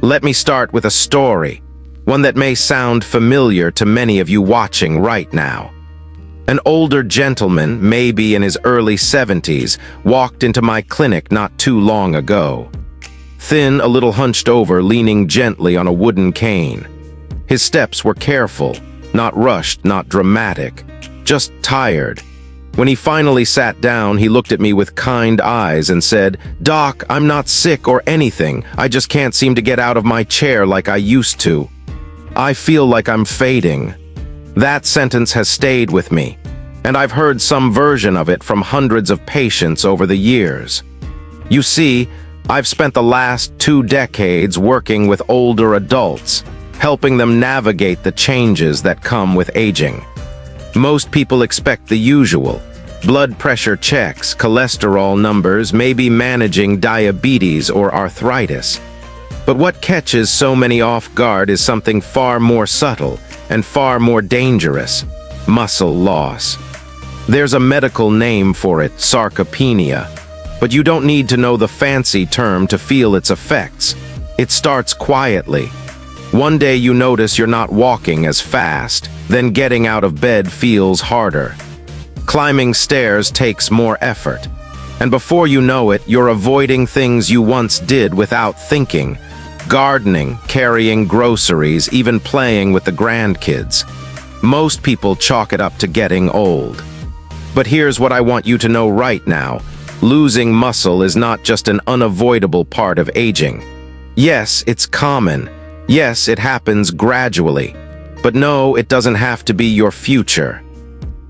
Let me start with a story, one that may sound familiar to many of you watching right now. An older gentleman, maybe in his early 70s, walked into my clinic not too long ago. Thin, a little hunched over, leaning gently on a wooden cane. His steps were careful, not rushed, not dramatic, just tired. When he finally sat down, he looked at me with kind eyes and said, "Doc, I'm not sick or anything. I just can't seem to get out of my chair like I used to. I feel like I'm fading." That sentence has stayed with me, and I've heard some version of it from hundreds of patients over the years. You see, I've spent the last 2 decades working with older adults, helping them navigate the changes that come with aging. Most people expect the usual: blood pressure checks, cholesterol numbers, maybe managing diabetes or arthritis. But what catches so many off guard is something far more subtle and far more dangerous: muscle loss. There's a medical name for it, sarcopenia, but you don't need to know the fancy term to feel its effects. It starts quietly. One day you notice you're not walking as fast, then getting out of bed feels harder. Climbing stairs takes more effort, and before you know it, you're avoiding things you once did without thinking: gardening, carrying groceries, even playing with the grandkids. Most people chalk it up to getting old. But here's what I want you to know right now: losing muscle is not just an unavoidable part of aging. Yes, it's common. Yes, it happens gradually. But no, it doesn't have to be your future.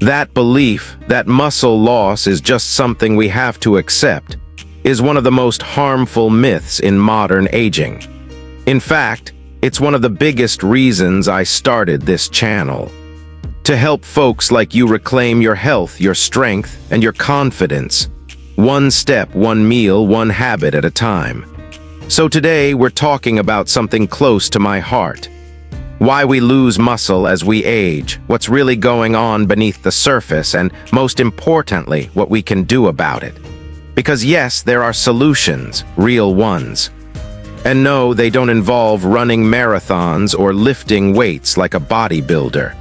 That belief that muscle loss is just something we have to accept is one of the most harmful myths in modern aging. In fact, it's one of the biggest reasons I started this channel. To help folks like you reclaim your health, your strength, and your confidence. One step, one meal, one habit at a time. So today we're talking about something close to my heart. Why we lose muscle as we age, what's really going on beneath the surface, and most importantly, what we can do about it. Because yes, there are solutions, real ones. And no, they don't involve running marathons or lifting weights like a bodybuilder.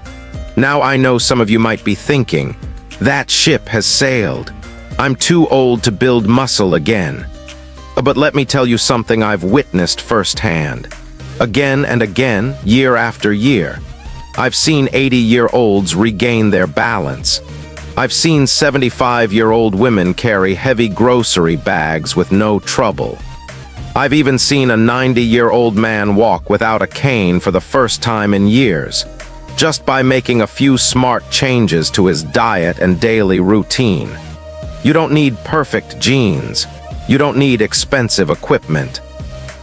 Now I know some of you might be thinking, that ship has sailed. I'm too old to build muscle again. But let me tell you something I've witnessed firsthand. Again and again, year after year, I've seen 80-year-olds regain their balance. I've seen 75-year-old women carry heavy grocery bags with no trouble. I've even seen a 90-year-old man walk without a cane for the first time in years, just by making a few smart changes to his diet and daily routine. You don't need perfect genes. You don't need expensive equipment.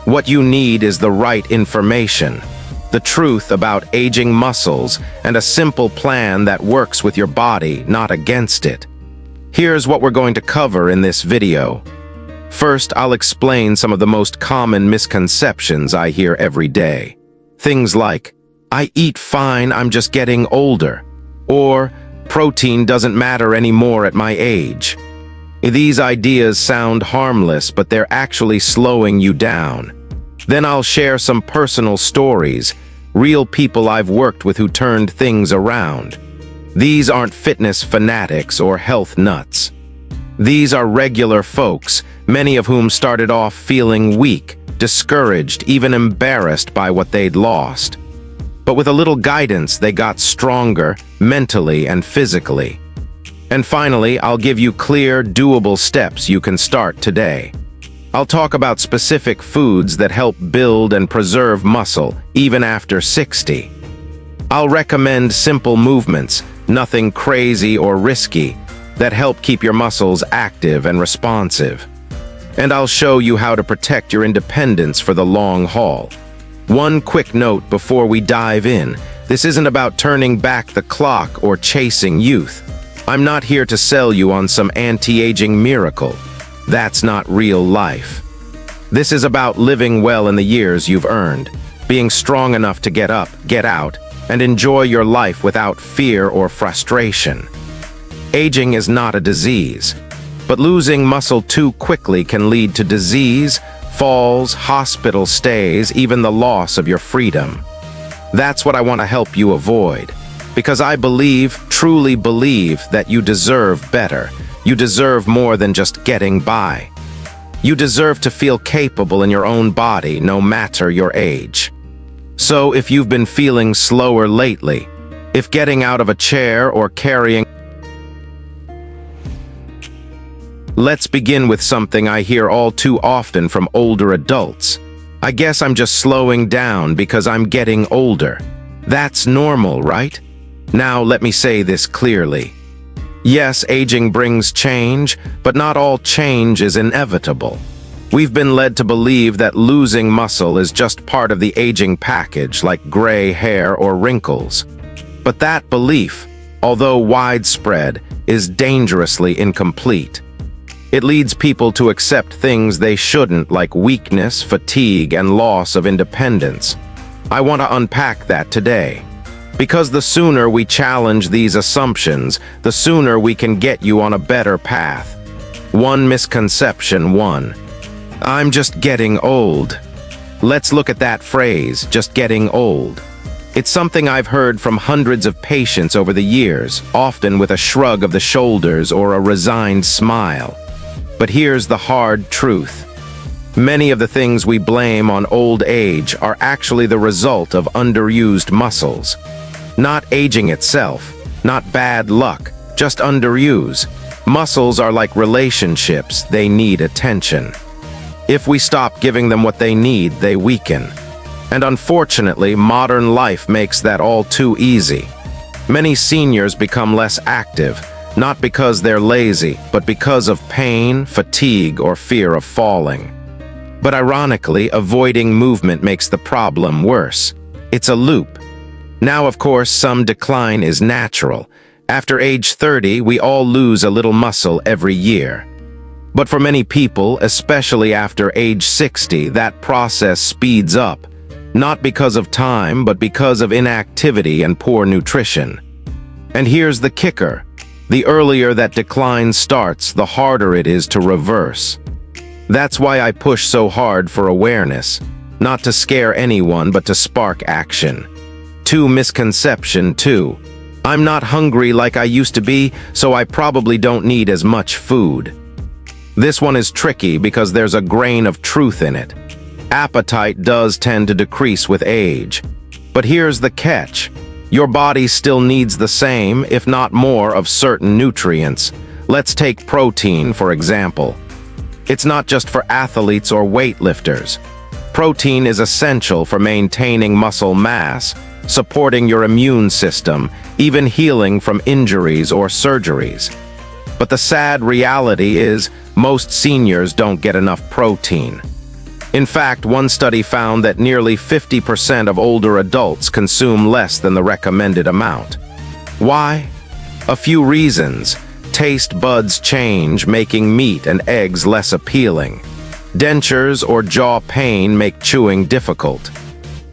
What you need is the right information, the truth about aging muscles, and a simple plan that works with your body, not against it. Here's what we're going to cover in this video. First, I'll explain some of the most common misconceptions I hear every day. Things like, "I eat fine, I'm just getting older," or "protein doesn't matter anymore at my age." These ideas sound harmless, but they're actually slowing you down. Then I'll share some personal stories, real people I've worked with who turned things around. These aren't fitness fanatics or health nuts. These are regular folks, many of whom started off feeling weak, discouraged, even embarrassed by what they'd lost. But with a little guidance, they got stronger, mentally and physically. And finally, I'll give you clear, doable steps you can start today. I'll talk about specific foods that help build and preserve muscle, even after 60. I'll recommend simple movements, nothing crazy or risky, that help keep your muscles active and responsive. And I'll show you how to protect your independence for the long haul. One quick note before we dive in: this isn't about turning back the clock or chasing youth. I'm not here to sell you on some anti-aging miracle. That's not real life. This is about living well in the years you've earned, being strong enough to get up, get out, and enjoy your life without fear or frustration. Aging is not a disease, but losing muscle too quickly can lead to disease, falls, hospital stays, even the loss of your freedom. That's what I want to help you avoid. Because I believe, truly believe, that you deserve better. You deserve more than just getting by. You deserve to feel capable in your own body, no matter your age. So if you've been feeling slower lately, if getting out of a chair or carrying... Let's begin with something I hear all too often from older adults. I guess I'm just slowing down because I'm getting older. That's normal, right? Now let me say this clearly. Yes, aging brings change, but not all change is inevitable. We've been led to believe that losing muscle is just part of the aging package, like gray hair or wrinkles. But that belief, although widespread, is dangerously incomplete. It leads people to accept things they shouldn't, like weakness, fatigue, and loss of independence. I want to unpack that today. Because the sooner we challenge these assumptions, the sooner we can get you on a better path. One misconception, one. I'm just getting old. Let's look at that phrase, just getting old. It's something I've heard from hundreds of patients over the years, often with a shrug of the shoulders or a resigned smile. But here's the hard truth. Many of the things we blame on old age are actually the result of underused muscles. Not aging itself, not bad luck, just underuse. Muscles are like relationships, they need attention. If we stop giving them what they need, they weaken. And unfortunately, modern life makes that all too easy. Many seniors become less active, not because they're lazy, but because of pain, fatigue, or fear of falling. But ironically, avoiding movement makes the problem worse. It's a loop. Now, of course, some decline is natural. After age 30, we all lose a little muscle every year. But for many people, especially after age 60, that process speeds up. Not because of time, but because of inactivity and poor nutrition. And here's the kicker. The earlier that decline starts, the harder it is to reverse. That's why I push so hard for awareness. Not to scare anyone, but to spark action. Misconception 2. I'm not hungry like I used to be, so I probably don't need as much food. This one is tricky because there's a grain of truth in it. Appetite does tend to decrease with age. But here's the catch. Your body still needs the same, if not more, of certain nutrients. Let's take protein, for example. It's not just for athletes or weightlifters. Protein is essential for maintaining muscle mass, supporting your immune system, even healing from injuries or surgeries. But the sad reality is, most seniors don't get enough protein. In fact, one study found that nearly 50% of older adults consume less than the recommended amount. Why? A few reasons. Taste buds change, making meat and eggs less appealing. Dentures or jaw pain make chewing difficult.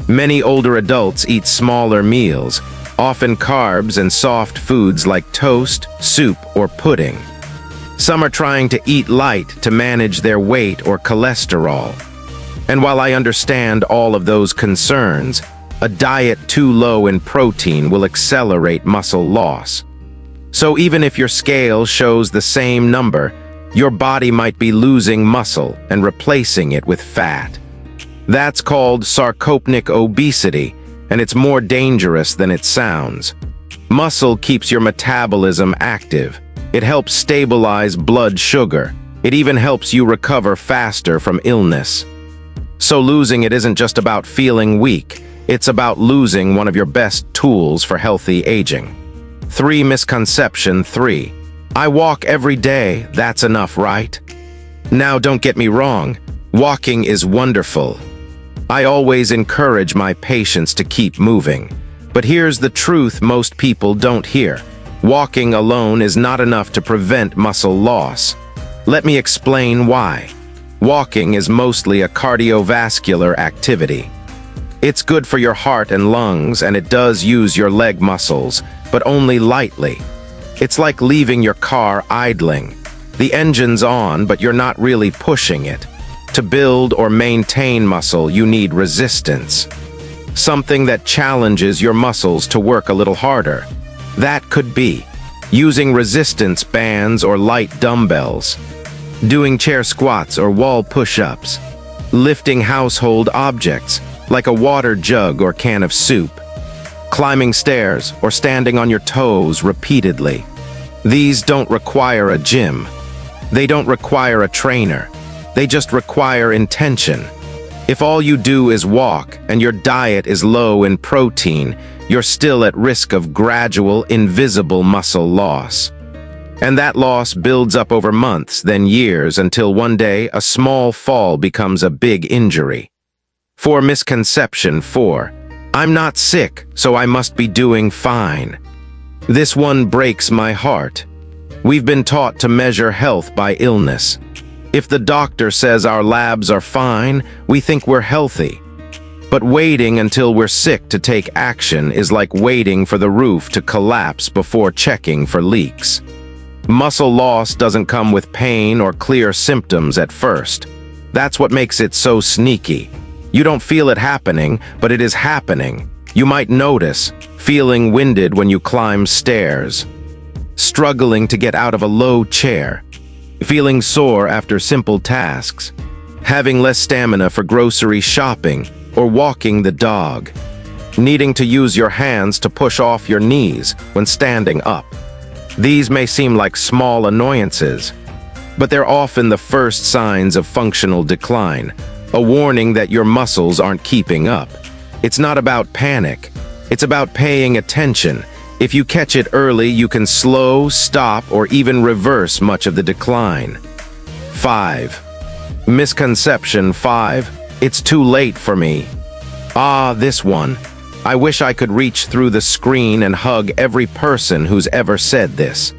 Many older adults eat smaller meals, often carbs and soft foods like toast, soup, or pudding. Some are trying to eat light to manage their weight or cholesterol. And while I understand all of those concerns, a diet too low in protein will accelerate muscle loss. So even if your scale shows the same number, your body might be losing muscle and replacing it with fat. That's called sarcopenic obesity, and it's more dangerous than it sounds. Muscle keeps your metabolism active. It helps stabilize blood sugar. It even helps you recover faster from illness. So losing it isn't just about feeling weak. It's about losing one of your best tools for healthy aging. Misconception 3. I walk every day, that's enough, right? Now, don't get me wrong. Walking is wonderful. I always encourage my patients to keep moving. But here's the truth most people don't hear. Walking alone is not enough to prevent muscle loss. Let me explain why. Walking is mostly a cardiovascular activity. It's good for your heart and lungs, and it does use your leg muscles, but only lightly. It's like leaving your car idling. The engine's on, but you're not really pushing it. To build or maintain muscle, you need resistance. Something that challenges your muscles to work a little harder. That could be using resistance bands or light dumbbells, doing chair squats or wall push-ups, lifting household objects like a water jug or can of soup, climbing stairs or standing on your toes repeatedly. These don't require a gym. They don't require a trainer. They just require intention. If all you do is walk and your diet is low in protein, you're still at risk of gradual, invisible muscle loss. And that loss builds up over months, then years, until one day a small fall becomes a big injury. For misconception 4, I'm not sick, so I must be doing fine. This one breaks my heart. We've been taught to measure health by illness. If the doctor says our labs are fine, we think we're healthy. But waiting until we're sick to take action is like waiting for the roof to collapse before checking for leaks. Muscle loss doesn't come with pain or clear symptoms at first. That's what makes it so sneaky. You don't feel it happening, but it is happening. You might notice feeling winded when you climb stairs, struggling to get out of a low chair, feeling sore after simple tasks, having less stamina for grocery shopping or walking the dog, needing to use your hands to push off your knees when standing up. These may seem like small annoyances, but they're often the first signs of functional decline, a warning that your muscles aren't keeping up. It's not about panic. It's about paying attention. If you catch it early, you can slow, stop, or even reverse much of the decline. 5. Misconception 5. It's too late for me. This one. I wish I could reach through the screen and hug every person who's ever said this.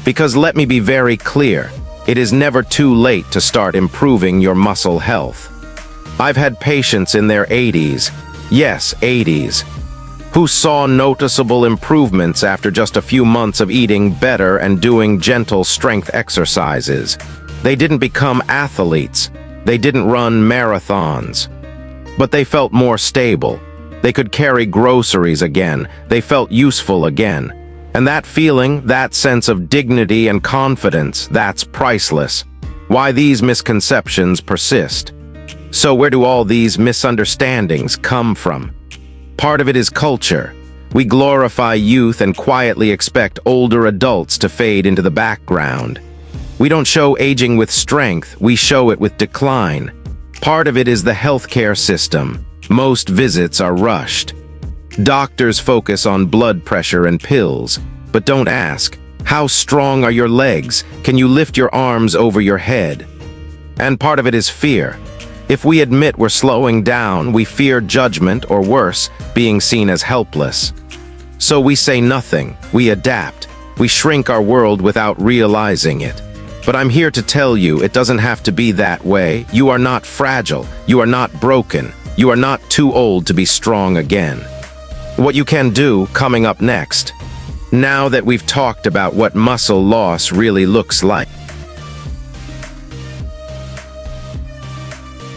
Because let me be very clear, it is never too late to start improving your muscle health. I've had patients in their 80s, yes, 80s, who saw noticeable improvements after just a few months of eating better and doing gentle strength exercises. They didn't become athletes. They didn't run marathons. But they felt more stable. They could carry groceries again. They felt useful again. And that feeling, that sense of dignity and confidence, that's priceless. Why these misconceptions persist. So where do all these misunderstandings come from? Part of it is culture. We glorify youth and quietly expect older adults to fade into the background. We don't show aging with strength, we show it with decline. Part of it is the healthcare system. Most visits are rushed. Doctors focus on blood pressure and pills, but don't ask, how strong are your legs? Can you lift your arms over your head? And part of it is fear. If we admit we're slowing down, we fear judgment or worse, being seen as helpless. So we say nothing, we adapt, we shrink our world without realizing it. But I'm here to tell you it doesn't have to be that way. You are not fragile, you are not broken, you are not too old to be strong again. What you can do coming up next, now that we've talked about what muscle loss really looks like.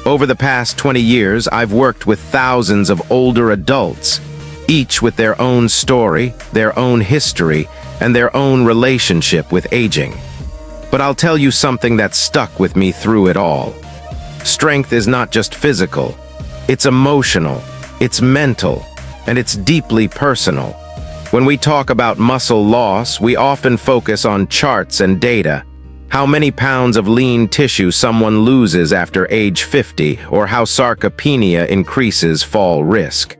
Over the past 20 years, I've worked with thousands of older adults, each with their own story, their own history, and their own relationship with aging. But I'll tell you something that stuck with me through it all. Strength is not just physical, it's emotional, it's mental, and it's deeply personal. When we talk about muscle loss, we often focus on charts and data. How many pounds of lean tissue someone loses after age 50, or how sarcopenia increases fall risk.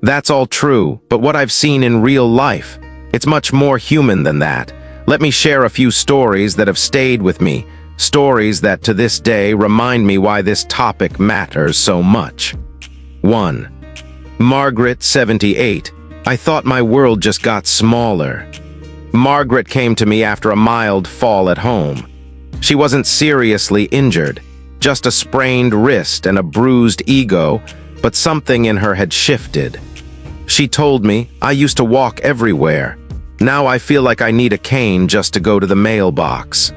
That's all true, but what I've seen in real life, it's much more human than that. Let me share a few stories that have stayed with me, stories that to this day remind me why this topic matters so much. 1. Margaret, 78. I thought my world just got smaller. Margaret came to me after a mild fall at home. She wasn't seriously injured, just a sprained wrist and a bruised ego, but something in her had shifted. She told me, I used to walk everywhere. Now I feel like I need a cane just to go to the mailbox.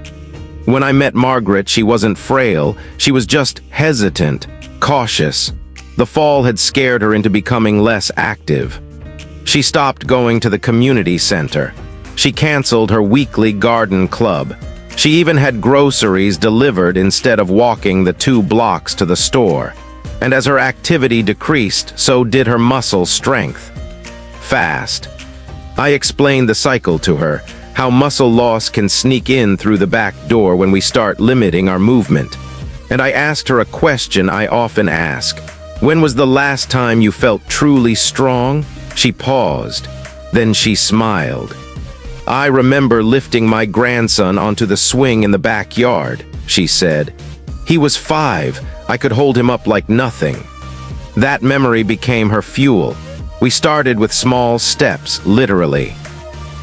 When I met Margaret, she wasn't frail, she was just hesitant, cautious. The fall had scared her into becoming less active. She stopped going to the community center. She canceled her weekly garden club. She even had groceries delivered instead of walking the 2 blocks to the store. And as her activity decreased, so did her muscle strength. Fast. I explained the cycle to her, how muscle loss can sneak in through the back door when we start limiting our movement. And I asked her a question I often ask. When was the last time you felt truly strong? She paused. Then she smiled. I remember lifting my grandson onto the swing in the backyard, she said. He was 5. I could hold him up like nothing. That memory became her fuel. We started with small steps, literally.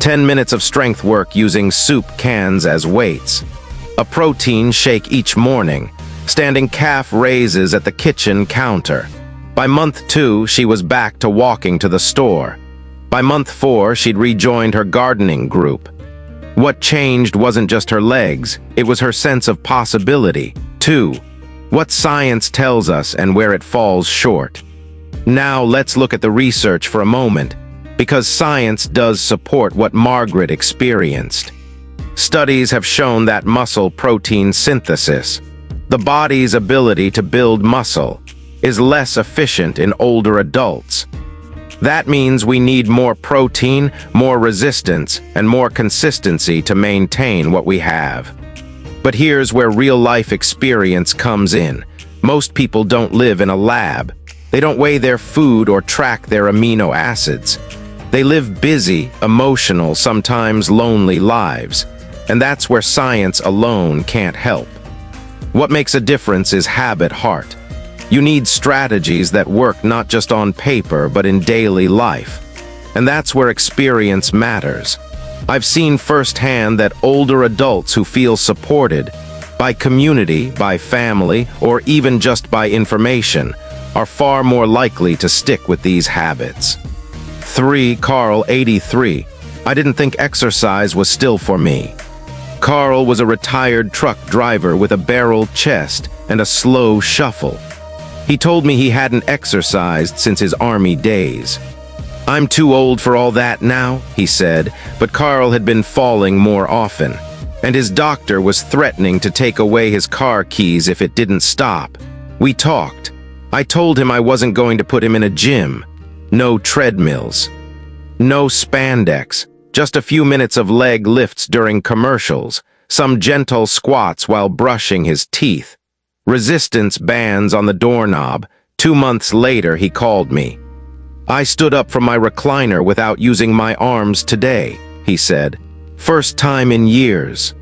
10 minutes of strength work using soup cans as weights. A protein shake each morning. Standing calf raises at the kitchen counter. By month 2, she was back to walking to the store. By month 4, she'd rejoined her gardening group. What changed wasn't just her legs, it was her sense of possibility, too. What science tells us and where it falls short. Now let's look at the research for a moment, because science does support what Margaret experienced. Studies have shown that muscle protein synthesis, the body's ability to build muscle, is less efficient in older adults. That means we need more protein, more resistance, and more consistency to maintain what we have. But here's where real-life experience comes in. Most people don't live in a lab. They don't weigh their food or track their amino acids. They live busy, emotional, sometimes lonely lives. And that's where science alone can't help. What makes a difference is habit, heart. You need strategies that work not just on paper, but in daily life. And that's where experience matters. I've seen firsthand that older adults who feel supported by community, by family, or even just by information are far more likely to stick with these habits. 3. Carl, 83. I didn't think exercise was still for me. Carl was a retired truck driver with a barreled chest and a slow shuffle. He told me he hadn't exercised since his army days. I'm too old for all that now, he said, but Carl had been falling more often, and his doctor was threatening to take away his car keys if it didn't stop. We talked. I told him I wasn't going to put him in a gym. No treadmills. No spandex. Just a few minutes of leg lifts during commercials. Some gentle squats while brushing his teeth. Resistance bands on the doorknob. 2 months later, he called me. I stood up from my recliner without using my arms today, he said. First time in years.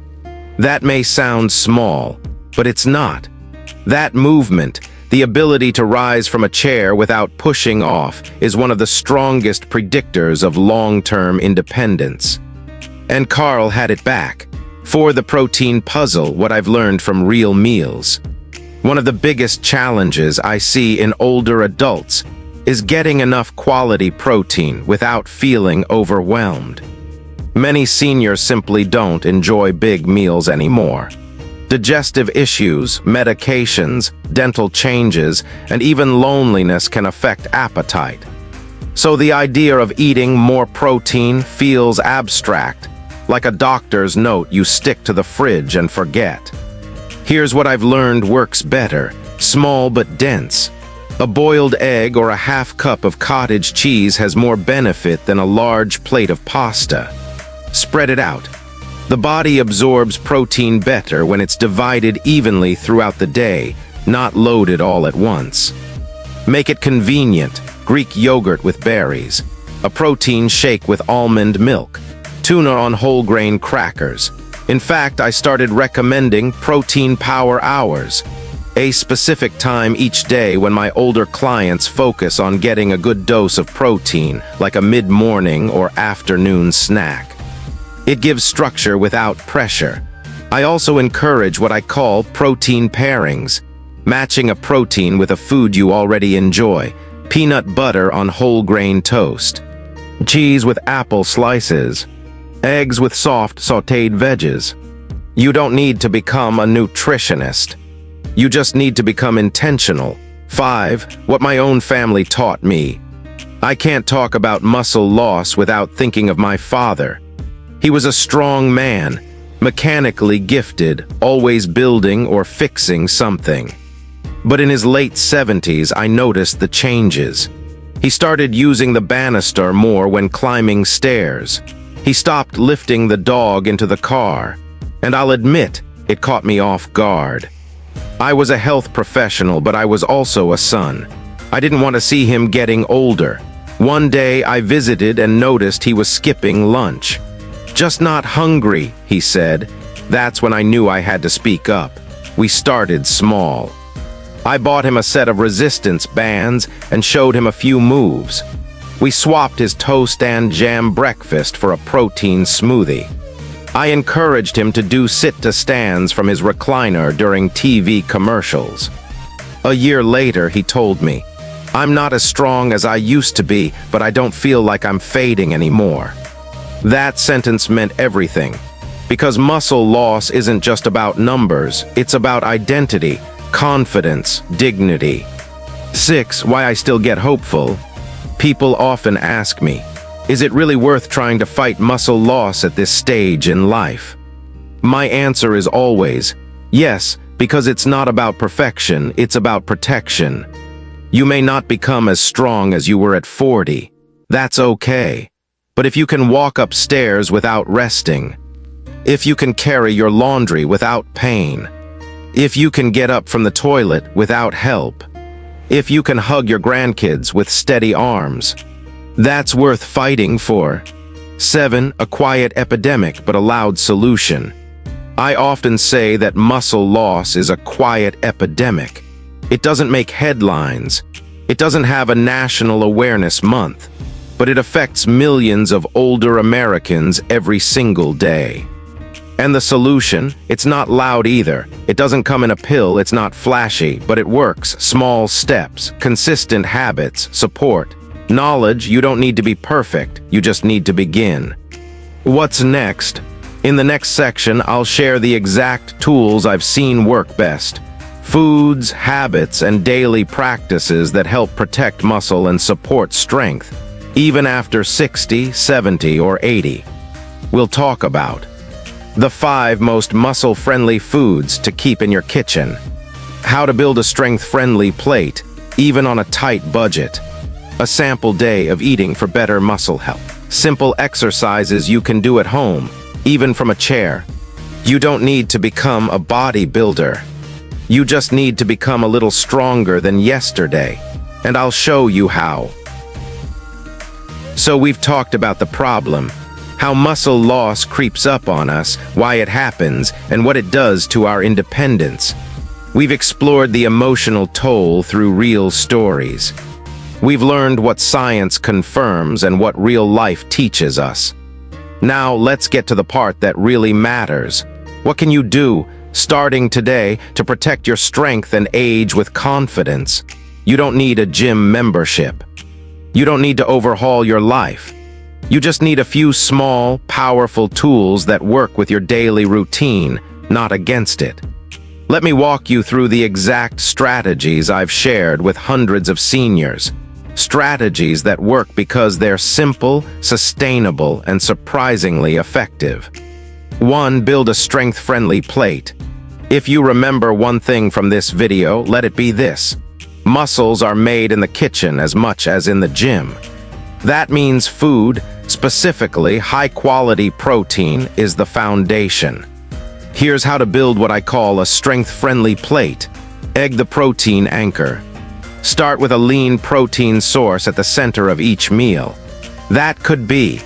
That may sound small, but it's not. That movement, the ability to rise from a chair without pushing off, is one of the strongest predictors of long-term independence. And Carl had it back. For the protein puzzle, what I've learned from real meals. One of the biggest challenges I see in older adults is getting enough quality protein without feeling overwhelmed. Many seniors simply don't enjoy big meals anymore. Digestive issues, medications, dental changes, and even loneliness can affect appetite. So the idea of eating more protein feels abstract, like a doctor's note you stick to the fridge and forget. Here's what I've learned works better, small but dense. A boiled egg or a half cup of cottage cheese has more benefit than a large plate of pasta. Spread it out. The body absorbs protein better when it's divided evenly throughout the day, not loaded all at once. Make it convenient, Greek yogurt with berries, a protein shake with almond milk, tuna on whole grain crackers. In fact, I started recommending protein power hours, a specific time each day when my older clients focus on getting a good dose of protein, like a mid-morning or afternoon snack. It gives structure without pressure. I also encourage what I call protein pairings, matching a protein with a food you already enjoy, peanut butter on whole grain toast, cheese with apple slices, eggs with soft sautéed veggies. You don't need to become a nutritionist. You just need to become intentional. 5. What my own family taught me. I can't talk about muscle loss without thinking of my father. He was a strong man, mechanically gifted, always building or fixing something. But in his late 70s, I noticed the changes. He started using the banister more when climbing stairs. He stopped lifting the dog into the car. And I'll admit, it caught me off guard. I was a health professional, but I was also a son. I didn't want to see him getting older. One day, I visited and noticed he was skipping lunch. "Just not hungry," he said. That's when I knew I had to speak up. We started small. I bought him a set of resistance bands and showed him a few moves. We swapped his toast and jam breakfast for a protein smoothie. I encouraged him to do sit-to-stands from his recliner during TV commercials. A year later, he told me, "I'm not as strong as I used to be, but I don't feel like I'm fading anymore." That sentence meant everything, because muscle loss isn't just about numbers, it's about identity, confidence, dignity. 6. Why I still get hopeful. People often ask me, is it really worth trying to fight muscle loss at this stage in life? My answer is always, yes, because it's not about perfection, it's about protection. You may not become as strong as you were at 40. That's okay. But if you can walk upstairs without resting, if you can carry your laundry without pain, if you can get up from the toilet without help, if you can hug your grandkids with steady arms, that's worth fighting for. 7. A quiet epidemic but a loud solution. I often say that muscle loss is a quiet epidemic. It doesn't make headlines. It doesn't have a National Awareness Month, but it affects millions of older Americans every single day. And the solution, it's not loud either. It doesn't come in a pill, it's not flashy, but it works. Small steps, consistent habits, support. Knowledge. You don't need to be perfect, you just need to begin. What's next? In the next section, I'll share the exact tools I've seen work best. Foods, habits, and daily practices that help protect muscle and support strength, even after 60, 70, or 80. We'll talk about the 5 most muscle-friendly foods to keep in your kitchen, how to build a strength-friendly plate, even on a tight budget, a sample day of eating for better muscle health, simple exercises you can do at home, even from a chair. You don't need to become a bodybuilder. You just need to become a little stronger than yesterday, and I'll show you how. So we've talked about the problem, how muscle loss creeps up on us, why it happens, and what it does to our independence. We've explored the emotional toll through real stories. We've learned what science confirms and what real life teaches us. Now let's get to the part that really matters. What can you do, starting today, to protect your strength and age with confidence? You don't need a gym membership. You don't need to overhaul your life. You just need a few small, powerful tools that work with your daily routine, not against it. Let me walk you through the exact strategies I've shared with hundreds of seniors. Strategies that work because they're simple, sustainable, and surprisingly effective. 1. Build a strength-friendly plate. If you remember one thing from this video, let it be this. Muscles are made in the kitchen as much as in the gym. That means food, specifically high-quality protein, is the foundation. Here's how to build what I call a strength-friendly plate. Egg the protein anchor. Start with a lean protein source at the center of each meal. That could be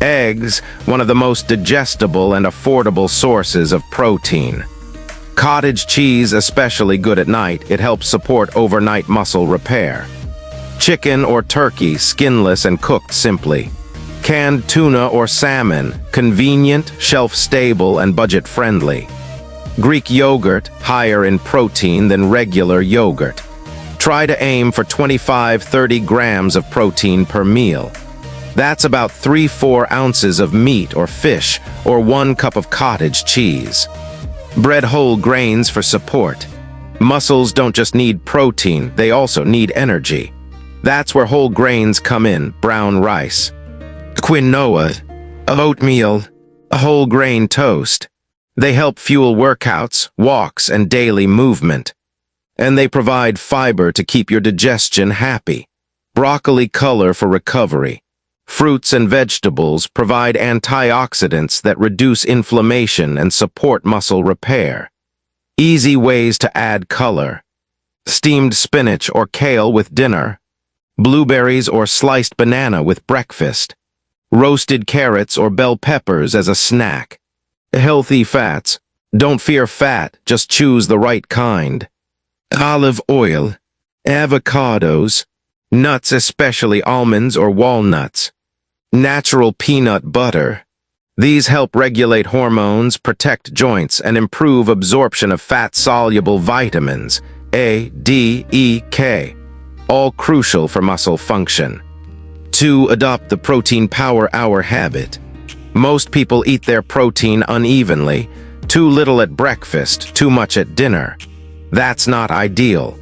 eggs, one of the most digestible and affordable sources of protein. Cottage cheese, especially good at night, it helps support overnight muscle repair. Chicken or turkey, skinless and cooked simply. Canned tuna or salmon, convenient, shelf-stable, and budget-friendly. Greek yogurt, higher in protein than regular yogurt. Try to aim for 25-30 grams of protein per meal. That's about 3-4 ounces of meat or fish, or 1 cup of cottage cheese. Bread whole grains for support. Muscles don't just need protein, they also need energy. That's where whole grains come in: brown rice, quinoa, oatmeal, whole grain toast. They help fuel workouts, walks, and daily movement. And they provide fiber to keep your digestion happy. Broccoli color for recovery. Fruits and vegetables provide antioxidants that reduce inflammation and support muscle repair. Easy ways to add color: steamed spinach or kale with dinner, blueberries or sliced banana with breakfast, roasted carrots or bell peppers as a snack. Healthy fats. Don't fear fat, just choose the right kind. Olive oil, avocados, nuts, especially almonds or walnuts, natural peanut butter. These help regulate hormones, protect joints, and improve absorption of fat-soluble vitamins A, D, E, K, all crucial for muscle function. 2. Adopt the protein power hour habit. Most people eat their protein unevenly, too little at breakfast, too much at dinner. That's not ideal.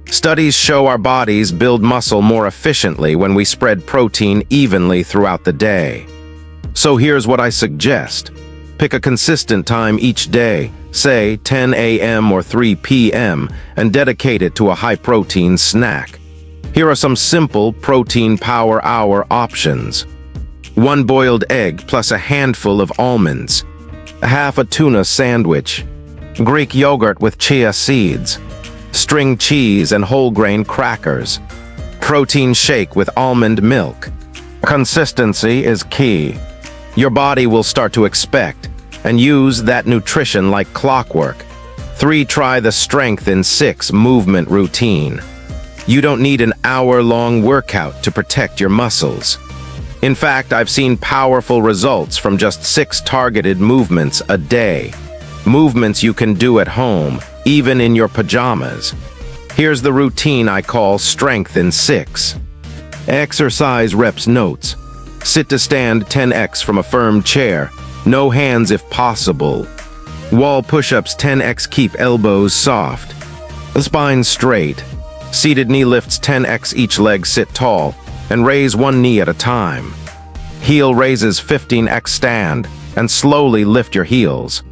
Studies show our bodies build muscle more efficiently when we spread protein evenly throughout the day. So here's what I suggest. Pick a consistent time each day, say 10 a.m. or 3 p.m., and dedicate it to a high-protein snack. Here are some simple protein power hour options. 1 boiled egg plus a handful of almonds, half a tuna sandwich, Greek yogurt with chia seeds, string cheese and whole grain crackers, protein shake with almond milk. Consistency is key. Your body will start to expect and use that nutrition like clockwork. 3. Try the Strength in 6 movement routine. You don't need an hour-long workout to protect your muscles. In fact, I've seen powerful results from just 6 targeted movements a day. Movements you can do at home, even in your pajamas. Here's the routine I call Strength in 6. Exercise reps notes. Sit to stand 10x from a firm chair. No hands if possible. Wall push-ups 10x, keep elbows soft. Spine straight. Seated knee lifts 10x, each leg sit tall, and raise one knee at a time. Heel raises 15x, stand, and slowly lift your heels.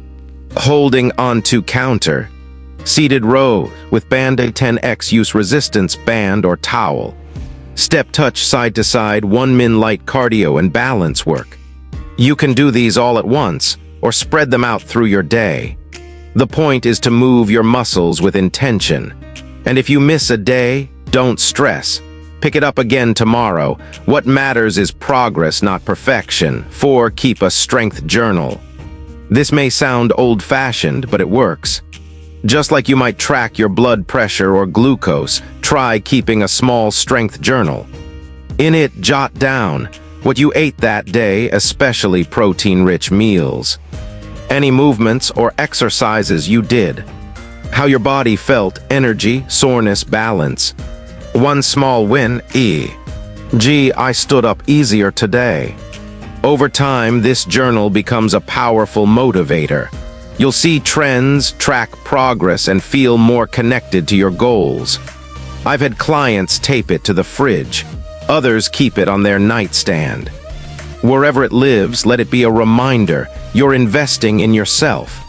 Holding onto counter. Seated row with band a 10x, use resistance band or towel. Step touch side to side, 1 min light cardio and balance work. You can do these all at once or spread them out through your day. The point is to move your muscles with intention. And if you miss a day, don't stress. Pick it up again tomorrow. What matters is progress, not perfection. 4. Keep a strength journal. This may sound old-fashioned, but it works. Just like you might track your blood pressure or glucose, try keeping a small strength journal. In it, jot down what you ate that day, especially protein-rich meals, any movements or exercises you did, how your body felt, energy, soreness, balance. 1 small win, e.g., I stood up easier today. Over time, this journal becomes a powerful motivator. You'll see trends, track progress, and feel more connected to your goals. I've had clients tape it to the fridge. Others keep it on their nightstand. Wherever it lives, let it be a reminder you're investing in yourself.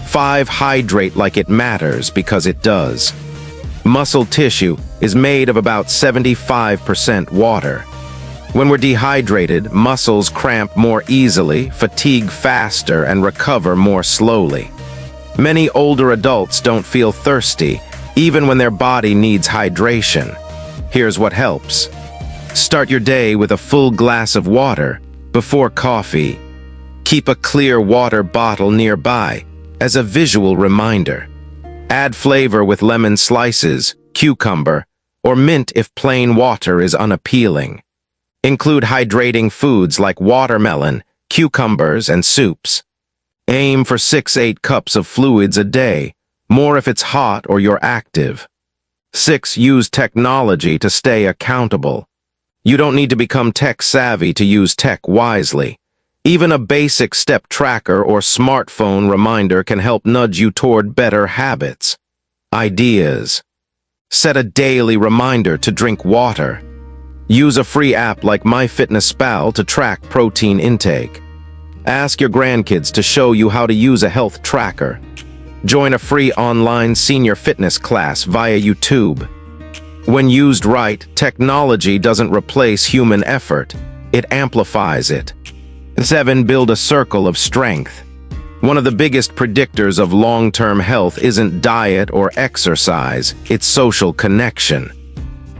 5. Hydrate like it matters, because it does. Muscle tissue is made of about 75% water. When we're dehydrated, muscles cramp more easily, fatigue faster, and recover more slowly. Many older adults don't feel thirsty, even when their body needs hydration. Here's what helps. Start your day with a full glass of water before coffee. Keep a clear water bottle nearby as a visual reminder. Add flavor with lemon slices, cucumber, or mint if plain water is unappealing. Include hydrating foods like watermelon, cucumbers, and soups. Aim for 6-8 cups of fluids a day, more if it's hot or you're active. 6. Use technology to stay accountable. You don't need to become tech-savvy to use tech wisely. Even a basic step tracker or smartphone reminder can help nudge you toward better habits. Ideas. Set a daily reminder to drink water. Use a free app like MyFitnessPal to track protein intake. Ask your grandkids to show you how to use a health tracker. Join a free online senior fitness class via YouTube. When used right, technology doesn't replace human effort. It amplifies it. 7. Build a circle of strength. One of the biggest predictors of long-term health isn't diet or exercise, it's social connection.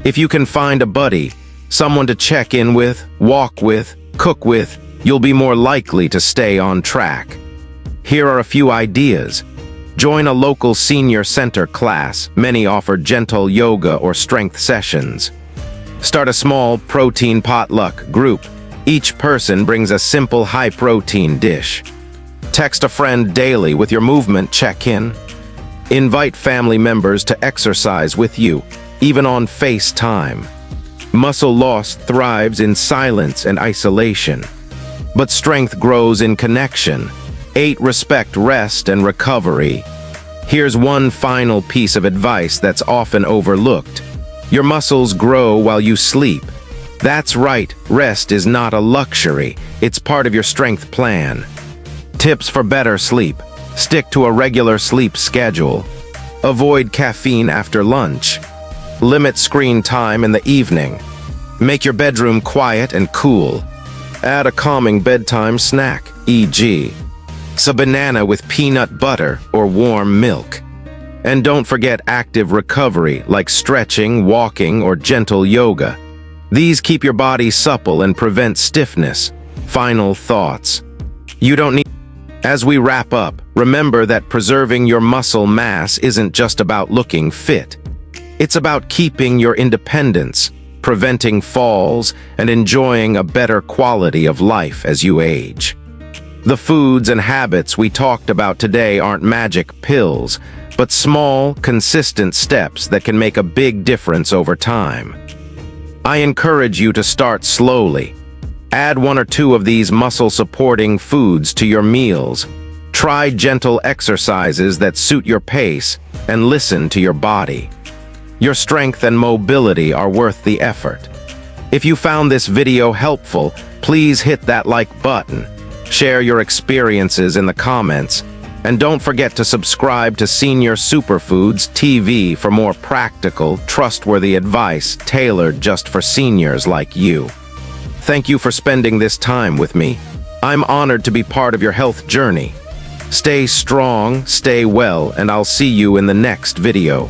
If you can find a buddy, someone to check in with, walk with, cook with, you'll be more likely to stay on track. Here are a few ideas. Join a local senior center class. Many offer gentle yoga or strength sessions. Start a small protein potluck group. Each person brings a simple high-protein dish. Text a friend daily with your movement check-in. Invite family members to exercise with you, even on FaceTime. Muscle loss thrives in silence and isolation, but strength grows in connection. 8. Respect rest and recovery. Here's one final piece of advice that's often overlooked. Your muscles grow while you sleep. That's right, rest is not a luxury, it's part of your strength plan. Tips for better sleep. Stick to a regular sleep schedule. Avoid caffeine after lunch. Limit screen time in the evening. Make your bedroom quiet and cool. Add a calming bedtime snack, e.g., a banana with peanut butter or warm milk. And don't forget active recovery like stretching, walking, or gentle yoga. These keep your body supple and prevent stiffness. Final thoughts. You don't need... As we wrap up, remember that preserving your muscle mass isn't just about looking fit. It's about keeping your independence, preventing falls, and enjoying a better quality of life as you age. The foods and habits we talked about today aren't magic pills, but small, consistent steps that can make a big difference over time. I encourage you to start slowly. Add 1 or 2 of these muscle-supporting foods to your meals. Try gentle exercises that suit your pace, and listen to your body. Your strength and mobility are worth the effort. If you found this video helpful, please hit that like button. Share your experiences in the comments, and don't forget to subscribe to Senior Superfoods TV for more practical, trustworthy advice tailored just for seniors like you. Thank you for spending this time with me. I'm honored to be part of your health journey. Stay strong, stay well, and I'll see you in the next video.